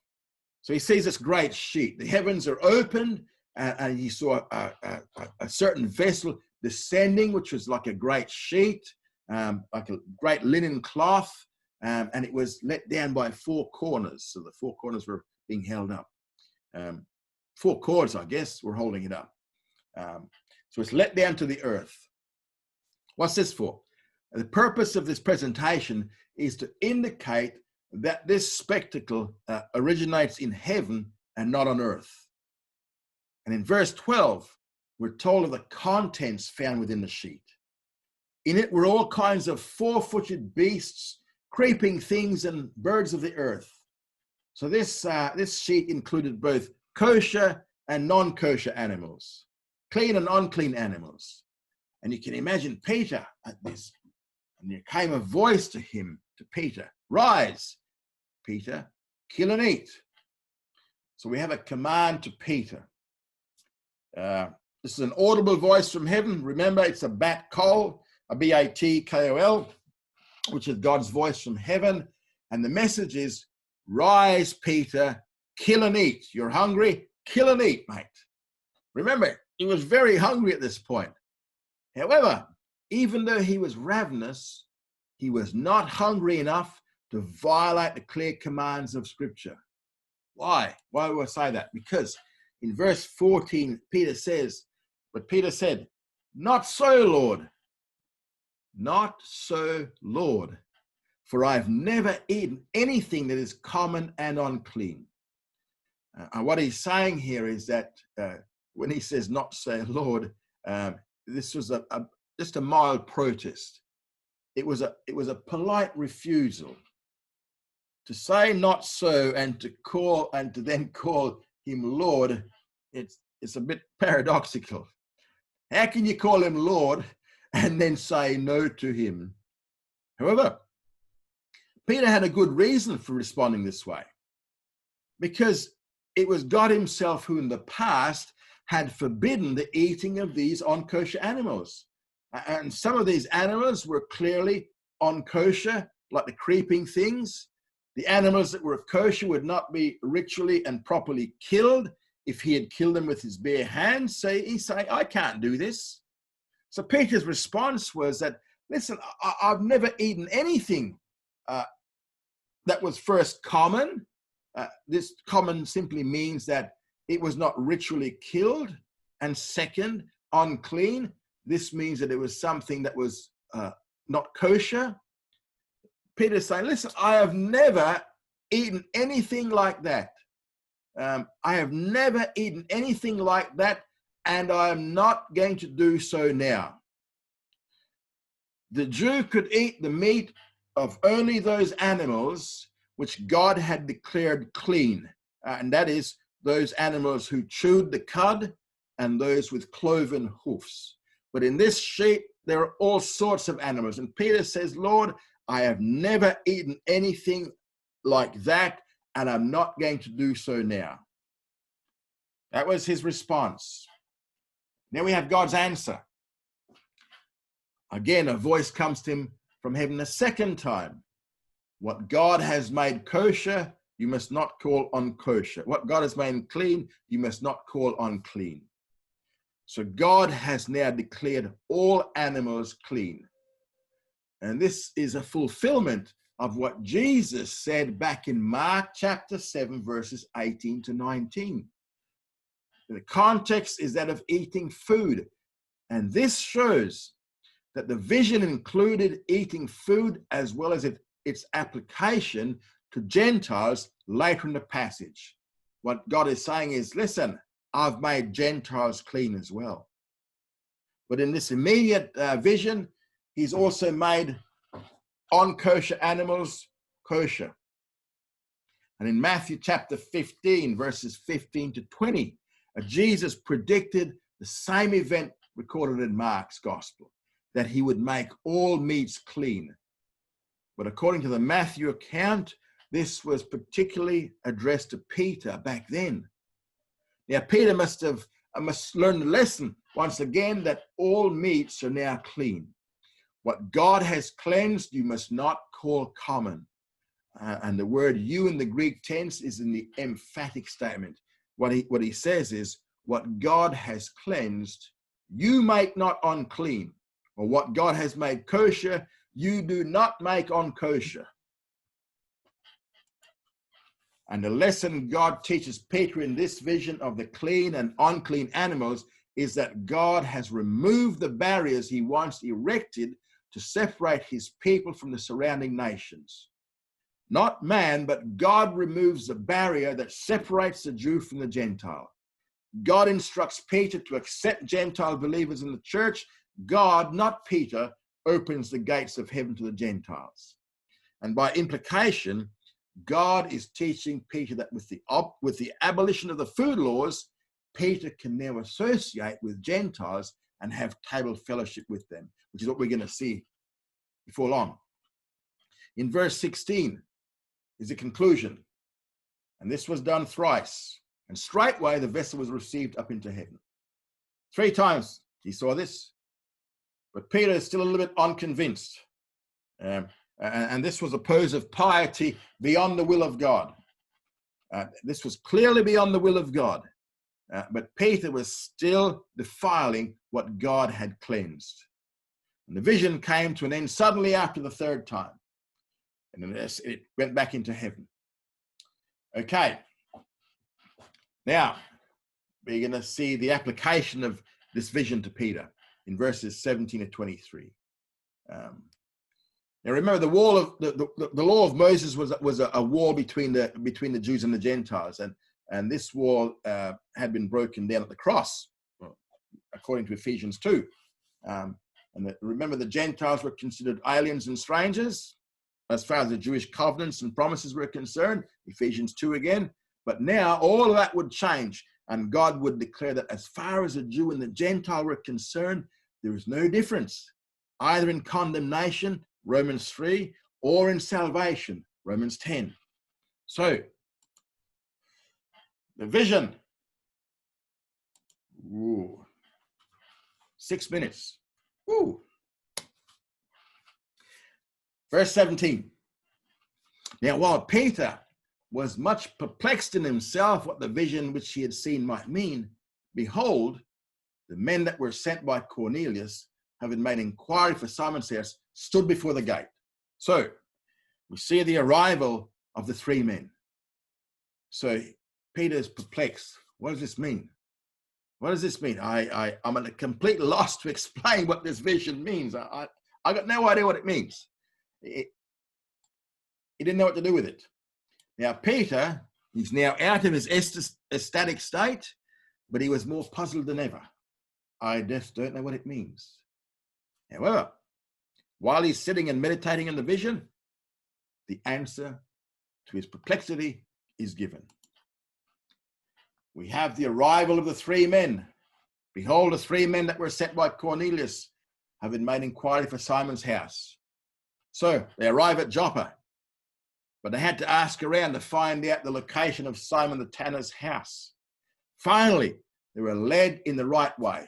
S1: So he sees this great sheet. The heavens are opened, and he saw a certain vessel descending, which was like a great sheet, like a great linen cloth, and it was let down by 4 corners. So the 4 corners were being held up. 4 cords, I guess, were holding it up. So it's let down to the earth. What's this for? The purpose of this presentation is to indicate that this spectacle originates in heaven and not on earth. And in verse 12, we're told of the contents found within the sheet. In it were all kinds of four-footed beasts, creeping things, and birds of the earth. So this sheet included both kosher and non-kosher animals, clean and unclean animals. And you can imagine Peter at this. And there came a voice to him, to Peter, "Rise, Peter, kill and eat." So we have a command to Peter. This is an audible voice from heaven. Remember, it's a bat-kol, a B-A-T-K-O-L, which is God's voice from heaven. And the message is, "Rise, Peter, kill and eat." You're hungry? Kill and eat, mate. Remember, he was very hungry at this point. However, even though he was ravenous, he was not hungry enough to violate the clear commands of Scripture. Why? Why do I say that? Because in verse 14, Peter says, but Peter said, "Not so, Lord. Not so, Lord. For I've never eaten anything that is common and unclean." And what he's saying here is that when he says, "Not so, Lord," this was just a mild protest. It was a polite refusal. To say "not so" and to then call him Lord, it's a bit paradoxical. How can you call him Lord and then say no to him? However, Peter had a good reason for responding this way, because it was God himself who in the past had forbidden the eating of these unkosher animals. And some of these animals were clearly unkosher, like the creeping things. The animals that were kosher would not be ritually and properly killed if he had killed them with his bare hands. So he's saying, "I can't do this." So Peter's response was that, "Listen, I've never eaten anything that was first common." This common simply means that it was not ritually killed. And second, unclean. This means that it was something that was not kosher. Peter's saying, "Listen, I have never eaten anything like that. I have never eaten anything like that, and I am not going to do so now." The Jew could eat the meat of only those animals which God had declared clean, and that is those animals who chewed the cud and those with cloven hoofs. But in this sheet, there are all sorts of animals. And Peter says, "Lord, I have never eaten anything like that, and I'm not going to do so now." That was his response. Then we have God's answer. Again, a voice comes to him from heaven a second time. "What God has made kosher, you must not call unkosher. What God has made clean, you must not call unclean." So God has now declared all animals clean. And this is a fulfillment of what Jesus said back in Mark chapter 7, verses 18 to 19. The context is that of eating food. And this shows that the vision included eating food as well as its application to Gentiles later in the passage. What God is saying is, "Listen, I've made Gentiles clean as well." But in this immediate vision, he's also made unkosher animals kosher. And in Matthew chapter 15, verses 15 to 20, Jesus predicted the same event recorded in Mark's gospel, that he would make all meats clean. But according to the Matthew account, this was particularly addressed to Peter back then. Now, Peter must learn the lesson once again that all meats are now clean. What God has cleansed, you must not call common. And the word "you" in the Greek tense is in the emphatic statement. What he says is, what God has cleansed, you make not unclean. Or what God has made kosher, you do not make unkosher. And the lesson God teaches Peter in this vision of the clean and unclean animals is that God has removed the barriers he once erected to separate his people from the surrounding nations. Not man, but God removes the barrier that separates the Jew from the Gentile. God instructs Peter to accept Gentile believers in the church. God, not Peter, opens the gates of heaven to the Gentiles. And by implication, God is teaching Peter that with the abolition of the food laws, Peter can now associate with Gentiles and have table fellowship with them, which is what we're going to see before long. In verse 16 is the conclusion. And this was done thrice, and straightway the vessel was received up into heaven. 3 times he saw this, but Peter is still a little bit unconvinced. And this was a pose of piety beyond the will of God. This was clearly beyond the will of God. But Peter was still defiling what God had cleansed. And the vision came to an end suddenly after the 3rd time. And it went back into heaven. Okay. Now, we're going to see the application of this vision to Peter in verses 17 to 23. Now remember, the wall of the law of Moses was a wall between the Jews and the Gentiles, and this wall had been broken down at the cross, according to Ephesians 2. Remember, the Gentiles were considered aliens and strangers as far as the Jewish covenants and promises were concerned. Ephesians 2 again. But now all of that would change, and God would declare that as far as the Jew and the Gentile were concerned, there is no difference, either in condemnation, Romans 3, or in salvation, Romans 10. So, the vision. 6 minutes. Verse 17. Now, while Peter was much perplexed in himself what the vision which he had seen might mean, behold, the men that were sent by Cornelius, having made inquiry for Simon's house, stood before the gate. So we see the arrival of the 3 men. So Peter's perplexed. What does this mean? What does this mean? I'm at a complete loss to explain what this vision means. I got no idea what it means. He didn't know what to do with it. Now Peter is now out of his ecstatic state, but he was more puzzled than ever. I just don't know what it means. However, while he's sitting and meditating on the vision, the answer to his perplexity is given. We have the arrival of the 3 men. Behold, the 3 men that were sent by Cornelius, having made inquiry for Simon's house. So they arrive at Jaffa, but they had to ask around to find out the location of Simon the tanner's house. Finally, they were led in the right way.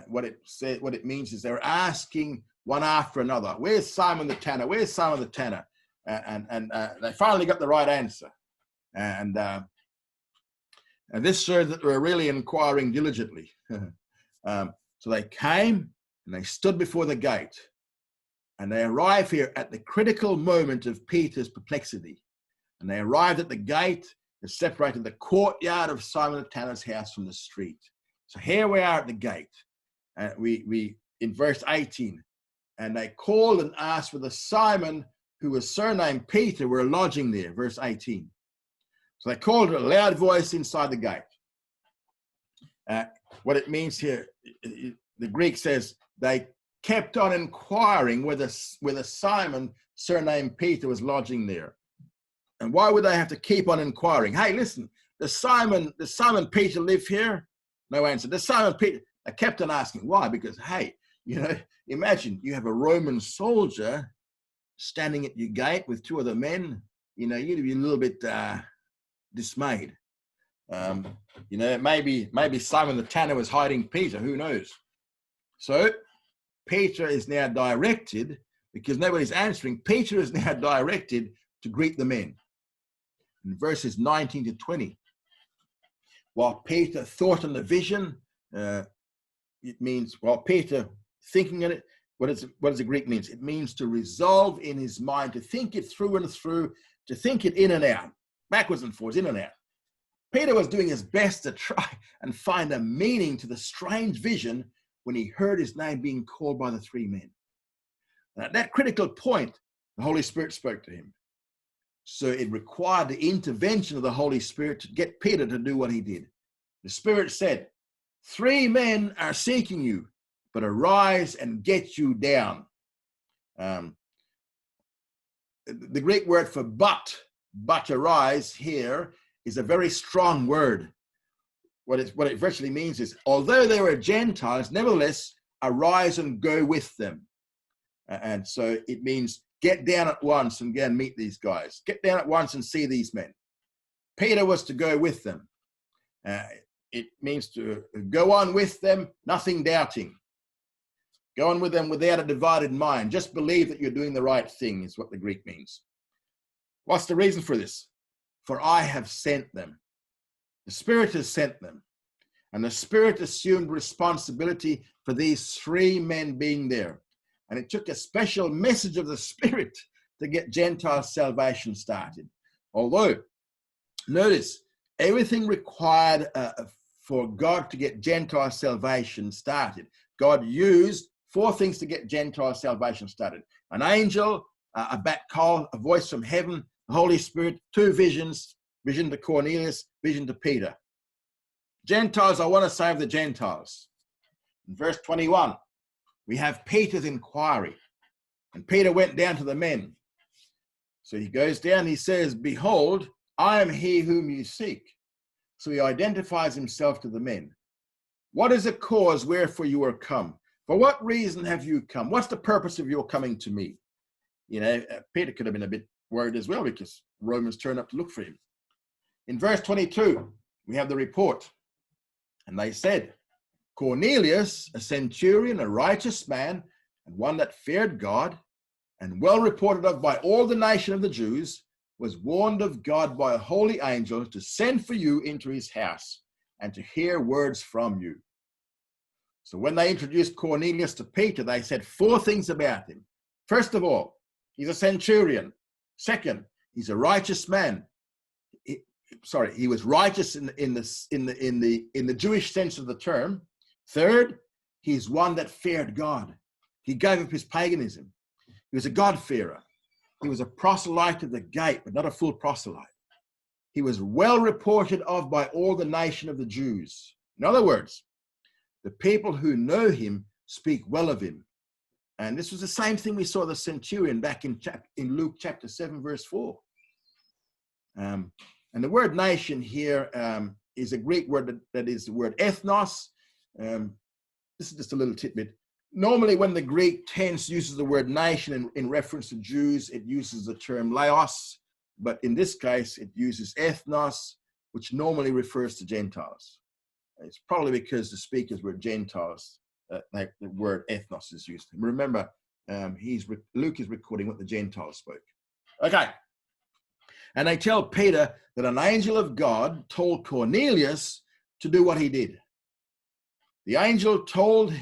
S1: What it means is they're asking one after another, where's Simon the tanner? Where's Simon the tanner? And they finally got the right answer. And this shows that they were really inquiring diligently. So they came and they stood before the gate. And they arrive here at the critical moment of Peter's perplexity. And they arrived at the gate that separated the courtyard of Simon the tanner's house from the street. So here we are at the gate. We in verse 18. And they called and asked whether Simon, who was surnamed Peter, were lodging there. Verse 18. So they called with a loud voice inside the gate. What it means here, the Greek says they kept on inquiring whether Simon, surnamed Peter, was lodging there. And why would they have to keep on inquiring? Hey, listen, does Simon Peter live here? No answer. Does Simon Peter? They kept on asking. Why? Because, hey, imagine you have a Roman soldier standing at your gate with 2 other men. You'd be a little bit dismayed. Maybe Simon the tanner was hiding Peter. Who knows? So Peter is now directed, because nobody's answering, Peter is now directed to greet the men. In verses 19 to 20, while Peter thought on the vision, it means, while Peter thinking on it, what does the Greek mean? It means to resolve in his mind, to think it through and through, to think it in and out, backwards and forwards, in and out. Peter was doing his best to try and find a meaning to the strange vision when he heard his name being called by the 3 men. And at that critical point, the Holy Spirit spoke to him. So it required the intervention of the Holy Spirit to get Peter to do what he did. The Spirit said, 3 men are seeking you, but arise and get you down. The Greek word for but arise here is a very strong word. What it virtually means is, although they were Gentiles, nevertheless, arise and go with them. And so it means get down at once and go and meet these guys. Get down at once and see these men. Peter was to go with them. It means to go on with them, nothing doubting. Go on with them without a divided mind. Just believe that you're doing the right thing is what the Greek means. What's the reason for this? For I have sent them. The Spirit has sent them. And the Spirit assumed responsibility for these 3 men being there. And it took a special message of the Spirit to get Gentile salvation started. Although, notice, everything required for God to get Gentile salvation started. God used 4 things to get Gentile salvation started. An angel, a bat call, a voice from heaven, the Holy Spirit, 2 visions, vision to Cornelius, vision to Peter. Gentiles, I want to save the Gentiles. In verse 21, we have Peter's inquiry. And Peter went down to the men. So he goes down, he says, behold, I am he whom you seek. So he identifies himself to the men. What is the cause wherefore you are come? For what reason have you come? What's the purpose of your coming to me? You know, Peter could have been a bit worried as well because Romans turned up to look for him. In verse 22, we have the report. And they said, Cornelius, a centurion, a righteous man, and one that feared God, and well reported of by all the nation of the Jews, was warned of God by a holy angel to send for you into his house and to hear words from you. So when they introduced Cornelius to Peter, they said 4 things about him. First of all, he's a centurion. Second, he's a righteous man. He was righteous in the Jewish sense of the term. Third, he's one that feared God. He gave up his paganism. He was a God-fearer. He was a proselyte of the gate, but not a full proselyte. He was well reported of by all the nation of the Jews. In other words, the people who know him speak well of him. And this was the same thing we saw the centurion back in Luke chapter 7, verse 4. And the word nation here is a Greek word that is the word ethnos. This is just a little tidbit. Normally, when the Greek tense uses the word nation in reference to Jews, it uses the term laos. But in this case, it uses ethnos, which normally refers to Gentiles. It's probably because the speakers were Gentiles. The word ethnos is used. Remember, Luke is recording what the Gentiles spoke. Okay. And they tell Peter that an angel of God told Cornelius to do what he did. The angel told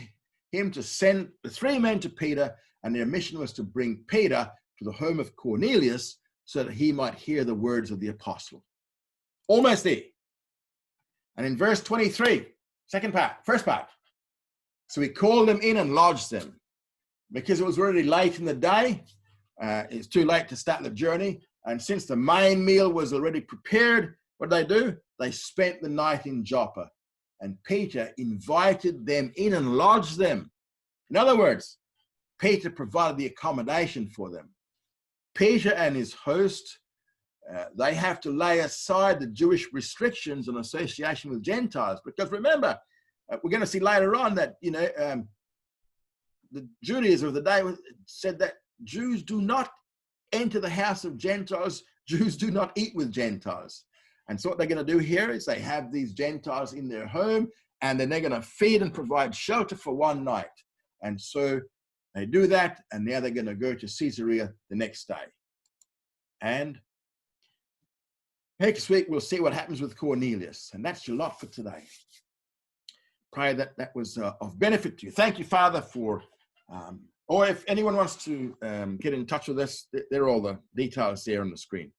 S1: him to send the 3 men to Peter, and their mission was to bring Peter to the home of Cornelius so that he might hear the words of the apostle. Almost there. And in verse 23, first part. So he called them in and lodged them. Because it was already late in the day, it's too late to start the journey. And since the main meal was already prepared, what did they do? They spent the night in Jaffa. And Peter invited them in and lodged them. In other words, Peter provided the accommodation for them. Peter and his host, they have to lay aside the Jewish restrictions on association with Gentiles. Because remember, we're going to see later on that, the Judaism of the day said that Jews do not enter the house of Gentiles. Jews do not eat with Gentiles. And so what they're going to do here is they have these Gentiles in their home, and then they're going to feed and provide shelter for one night. And so they do that, and now they're going to go to Caesarea the next day. And next week, we'll see what happens with Cornelius. And that's your lot for today. Pray that that was of benefit to you. Thank you, Father, for, or if anyone wants to get in touch with us, there are all the details there on the screen.